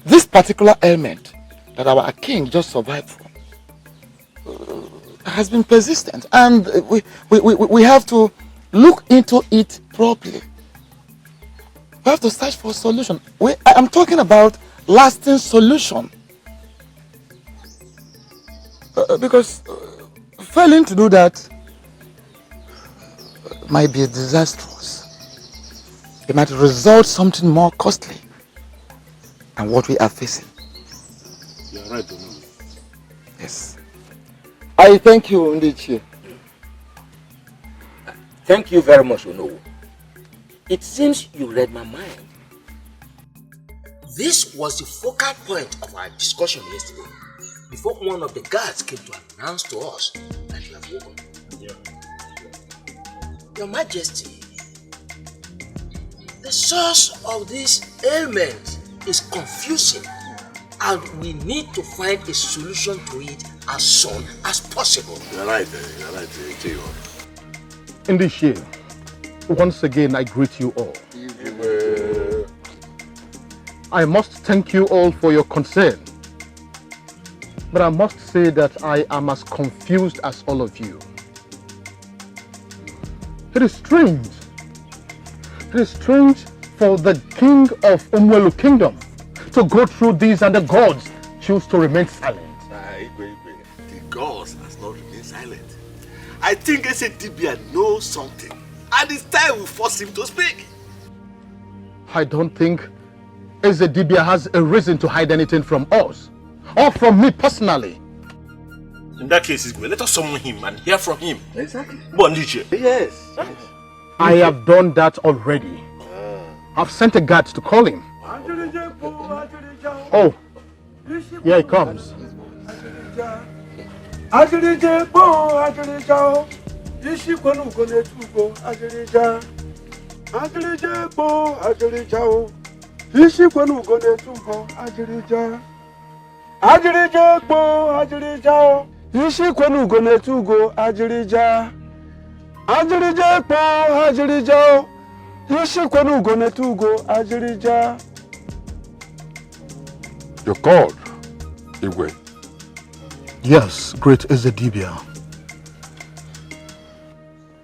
This particular ailment that our king just survived from has been persistent, and we have to look into it properly. We have to search for a solution. I'm talking about lasting solution. Because failing to do that might be disastrous. It might result something more costly than what we are facing. You're right, Dono. Yes. I thank you, Ndichi. Thank you very much, Ono. It seems you read my mind. This was the focal point of our discussion yesterday, before one of the guards came to announce to us that you have woken. Your Majesty, the source of this ailment is confusing, and we need to find a solution to it as soon as possible. You're right, Etiko. In this year, once again I greet you all. I must thank you all for your concern, but I must say that I am as confused as all of you. It is strange. It is strange for the king of Umwelu Kingdom to go through these, and the gods choose to remain silent. The gods has not remained silent. I think Dibia knows something, and it's time we force him to speak. I don't think Dibia has a reason to hide anything from us, or from me personally. In that case, let us summon him and hear from him. Exactly. Yes. I have done that already. I've sent a guard to call him. Oh, here he comes. You're called, Igwe. Yes, great Ezedibia.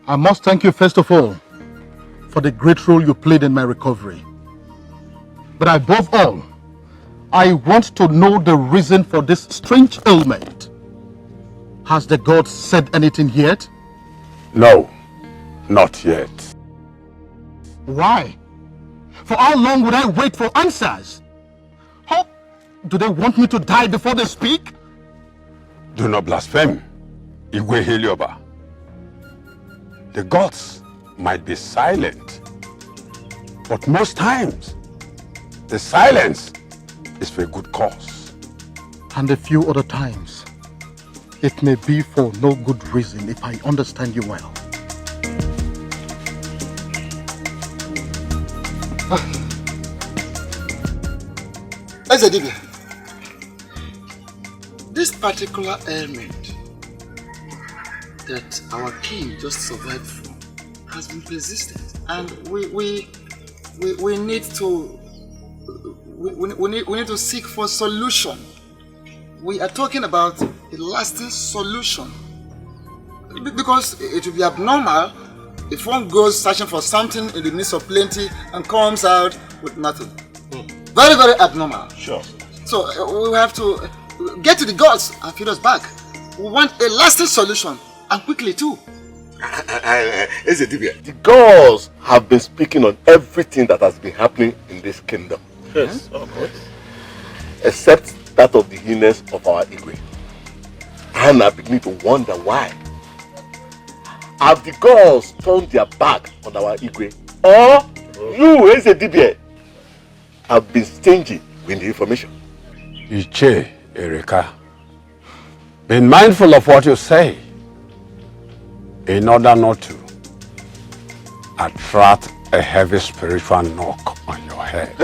I must thank you first of all for the great role you played in my recovery. But above all, I want to know the reason for this strange ailment. Has the gods said anything yet? No, not yet. Why? For how long would I wait for answers? How do they want me to die before they speak? Do not blaspheme, Igwe Helioba. The gods might be silent, but most times, the silence is for a good cause. And a few other times, it may be for no good reason if I understand you well. Ezedibia, this particular ailment that our king just survived from has been persistent, and we need to seek for solution. We are talking about a lasting solution, because it will be abnormal if one goes searching for something in the midst of plenty and comes out with nothing. Very, very abnormal. Sure. So we have to get to the gods and feed us back. We want a lasting solution, and quickly too. The gods have been speaking on everything that has been happening in this kingdom. Yes, of course. Except that of the illness of our Igwe. And I begin to wonder why. Have the gods turned their back on our Igwe? Or you, Ezedibia, have been stingy with the information? Iche, Erika, be mindful of what you say in order not to attract a heavy spiritual knock on your head.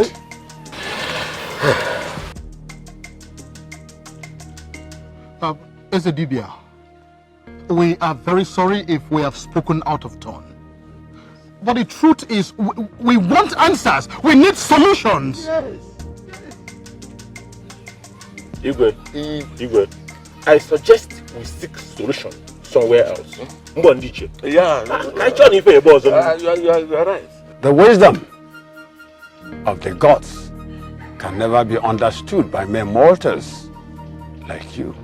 Ezedibia, we are very sorry if we have spoken out of turn. But the truth is, we want answers. We need solutions. Yes. Igwe, I suggest we seek solution somewhere else. Yeah. You are right. The wisdom of the gods can never be understood by mere mortals like you.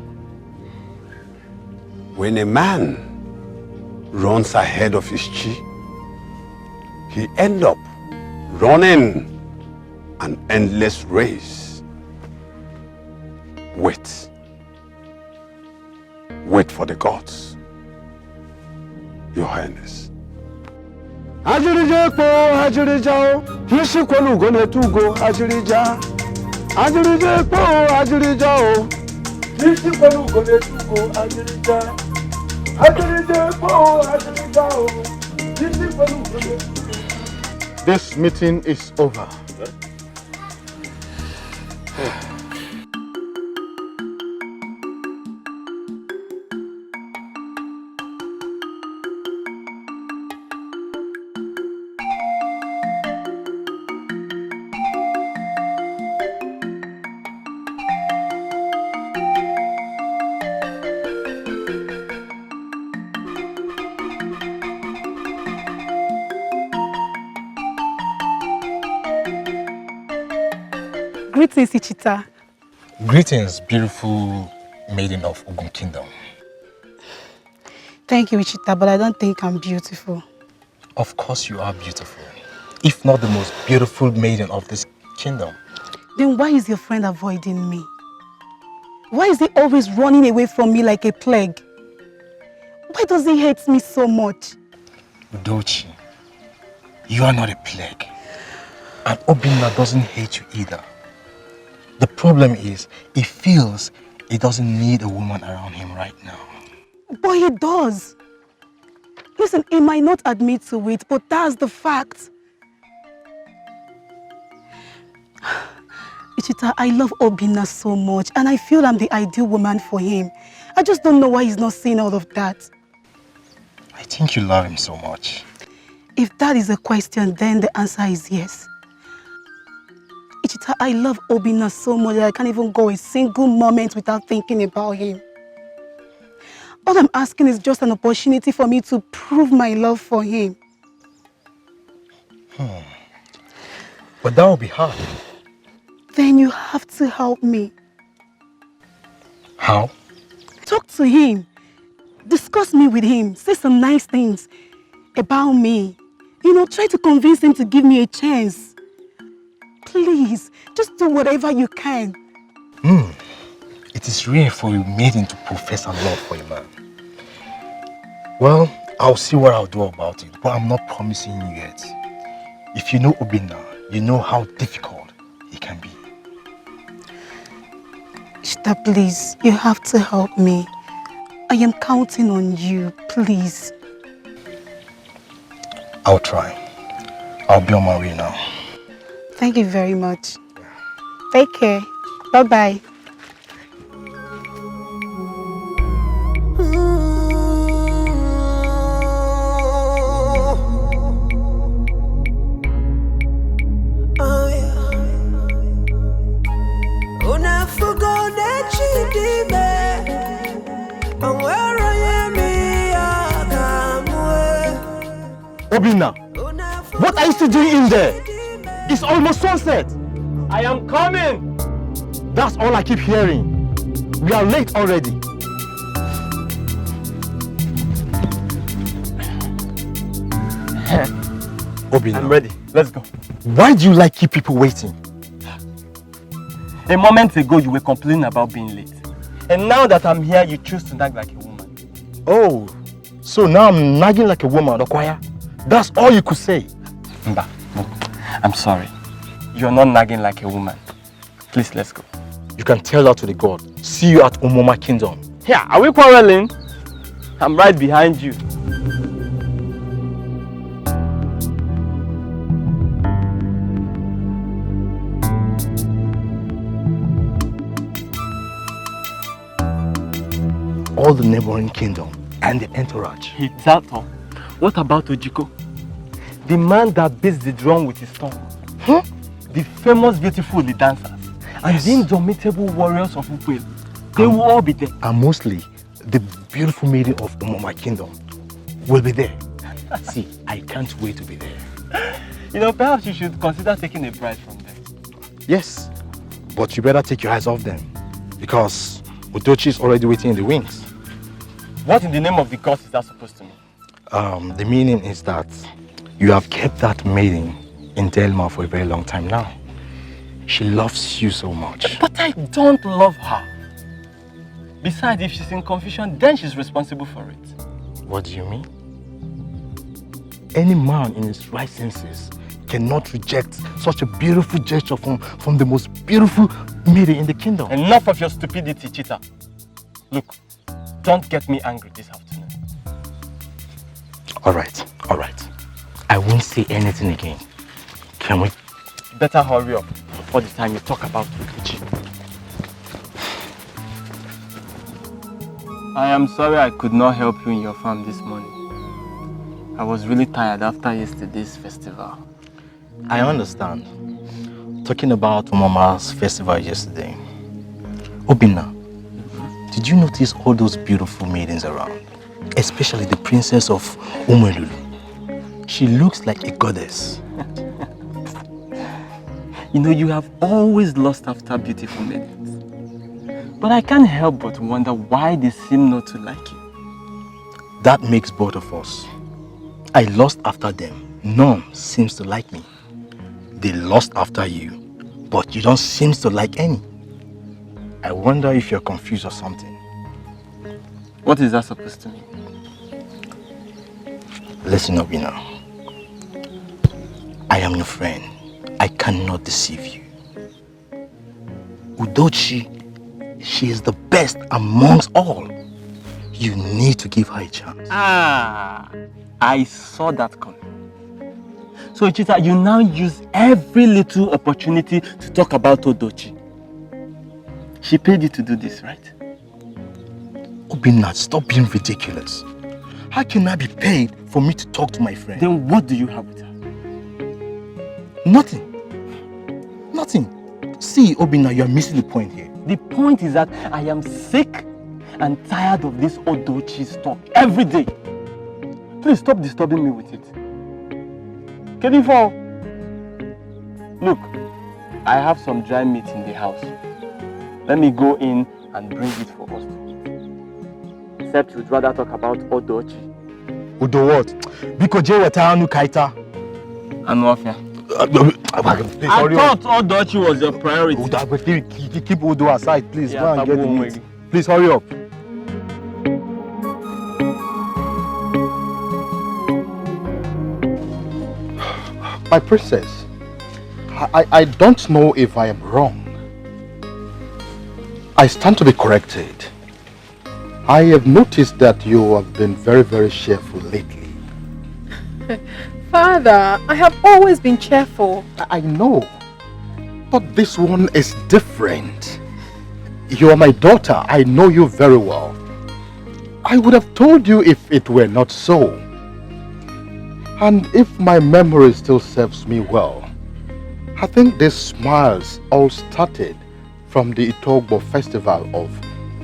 When a man runs ahead of his chi, he ends up running an endless race. Wait. Wait for the gods, Your Highness. This meeting is over. Greetings, Ichita. Greetings, beautiful maiden of Ogun Kingdom. Thank you, Ichita, but I don't think I'm beautiful. Of course you are beautiful. If not the most beautiful maiden of this kingdom. Then why is your friend avoiding me? Why is he always running away from me like a plague? Why does he hate me so much? Udochi, you are not a plague. And Obinna doesn't hate you either. The problem is, he feels he doesn't need a woman around him right now. But he does. Listen, he might not admit to it, but that's the fact. Ichita, I love Obinna so much, and I feel I'm the ideal woman for him. I just don't know why he's not seeing all of that. I think you love him so much. If that is a question, then the answer is yes. Ichita, I love Obinna so much that I can't even go a single moment without thinking about him. All I'm asking is just an opportunity for me to prove my love for him. But that will be hard. Then you have to help me. How? Talk to him. Discuss me with him. Say some nice things about me. You know, try to convince him to give me a chance. Please, just do whatever you can. It is rare for a maiden to profess her love for a man. Well, I'll see what I'll do about it, but I'm not promising you yet. If you know Obinna, you know how difficult he can be. Ishta, please, you have to help me. I am counting on you, please. I'll try. I'll be on my way now. Thank you very much. Take care. Bye-bye. Obinna, what are you still doing in there? It's almost sunset. I am coming. That's all I keep hearing. We are late already. Obinna, I'm ready. Let's go. Why do you like keep people waiting? A moment ago, you were complaining about being late. And now that I'm here, you choose to nag like a woman. Oh, so now I'm nagging like a woman, Okwaya? That's all you could say? Mba, no, I'm sorry. You're not nagging like a woman. Please, let's go. You can tell that to the god. See you at Umoma Kingdom. Yeah, are we quarreling? I'm right behind you. All the neighboring kingdom and the entourage. It's that all. What about Ojiko? The man that beats the drum with his tongue. The famous beautiful dancers. And the indomitable warriors of Upwell. They will all be there. And mostly, the beautiful maiden of Umoma Kingdom will be there. See, I can't wait to be there. You know, perhaps you should consider taking a bride from them. Yes, but you better take your eyes off them. Because Udochi is already waiting in the wings. What in the name of the gods is that supposed to mean? The meaning is that you have kept that maiden in Delma for a very long time now. She loves you so much. But I don't love her. Besides, if she's in confusion, then she's responsible for it. What do you mean? Any man in his right senses cannot reject such a beautiful gesture from the most beautiful maiden in the kingdom. Enough of your stupidity, Chita. Look, don't get me angry this afternoon. All right. I won't say anything again. Can we? You better hurry up before the time you talk about Udochi. I am sorry I could not help you in your farm this morning. I was really tired after yesterday's festival. I understand. Talking about Umama's festival yesterday. Obinna, did you notice all those beautiful maidens around? Especially the princess of Umelulu. She looks like a goddess. You know, you have always lost after beautiful maidens. But I can't help but wonder why they seem not to like you. That makes both of us. I lost after them. None seems to like me. They lost after you, but you don't seem to like any. I wonder if you're confused or something. What is that supposed to mean? Listen, Obina. I am your friend. I cannot deceive you. Udochi, she is the best amongst all. You need to give her a chance. Ah, I saw that coming. So, Ichita, you now use every little opportunity to talk about Udochi. She paid you to do this, right? Obina, stop being ridiculous. How can I be paid for me to talk to my friend? Then what do you have with her? Nothing. Nothing. See, Obina, you are missing the point here. The point is that I am sick and tired of this Udochi's talk every day. Please stop disturbing me with it. Kedifo, look, I have some dry meat in the house. Let me go in and bring it for us to eat. Except you'd rather talk about Udochi. Udo what? Biko je wetanu kaita. Anwafia. I thought Udochi was your priority. Keep Udo aside, please. Go and get the meat. Please hurry up. My princess, I don't know if I am wrong. I stand to be corrected. I have noticed that you have been very, very cheerful lately. Father, I have always been cheerful. I know, but this one is different. You are my daughter. I know you very well. I would have told you if it were not so. And if my memory still serves me well, I think these smiles all started from the Etiko festival of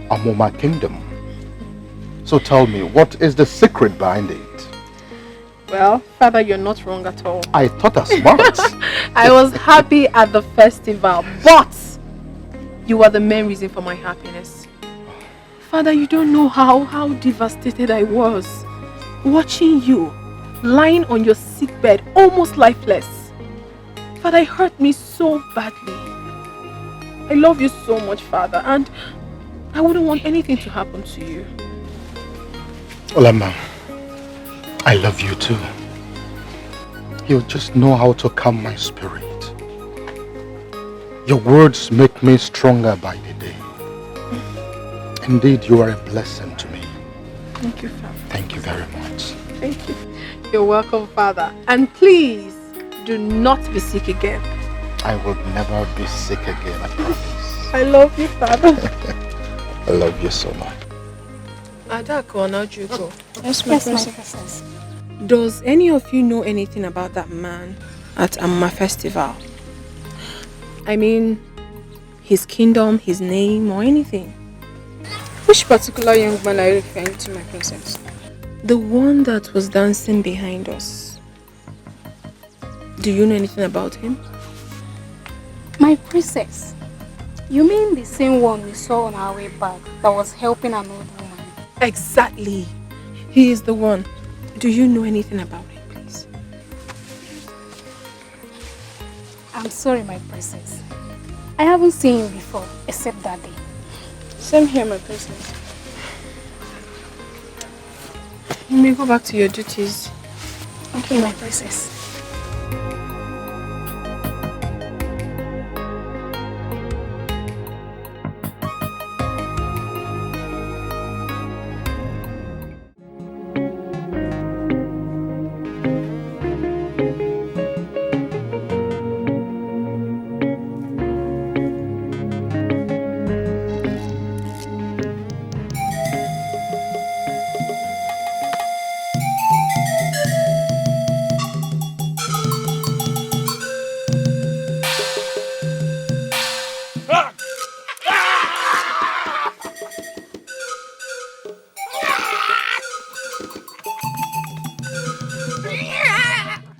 Amoma Kingdom. So tell me, what is the secret behind it? Well, Father, you're not wrong at all. I thought as much. I was happy at the festival, but you are the main reason for my happiness. Father, you don't know how devastated I was watching you lying on your sick bed, almost lifeless. Father, it hurt me so badly. I love you so much, Father, and I wouldn't want anything to happen to you. Olama, I love you too. You just know how to calm my spirit. Your words make me stronger by the day. Indeed, you are a blessing to me. Thank you, Father. Thank you very much. Thank you. You're welcome, Father. And please, do not be sick again. I will never be sick again, I promise. I love you, Father. I love you so much. Adako, now you go. Yes, my princess. Does any of you know anything about that man at Amma Festival? I mean, his kingdom, his name, or anything? Which particular young man are you referring to, my princess? The one that was dancing behind us. Do you know anything about him? My princess, you mean the same one we saw on our way back that was helping an old woman? Exactly. He is the one. Do you know anything about him, please? I'm sorry, my princess. I haven't seen him before, except that day. Same here, my princess. You may go back to your duties. Okay, my princess.